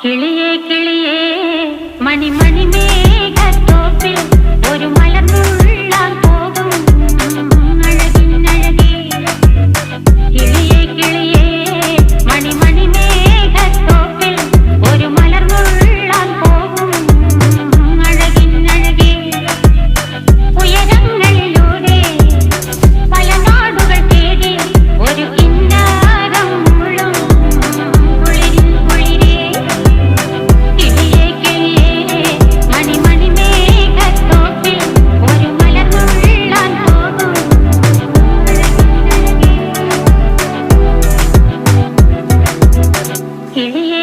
കിളിയേ കിളിയേ മണിമണി മേഘത്തോപ്പിൽ ഒരു മലർന്നുള്ളാൻ പോകും അഴകിനഴകേ. കിളിയേ കിളിയേ മണിമണി മേഘത്തോപ്പിൽ ഒരു മലർന്നുള്ളാൻ പോകും അഴകിനഴകേ. ഉയരങ്ങളിലൂടെ പല നാടുകൾ തേടി ഒരു കിന്നാരം മുഴും കുളിരിൻ കുളിരേ. കിളിയേ കിളിയേ മണിമണി മേഘത്തോപ്പിൽ ഒരു മലർന്നുള്ളാൻ പോകും അഴകിനഴകേ. കിളിയേ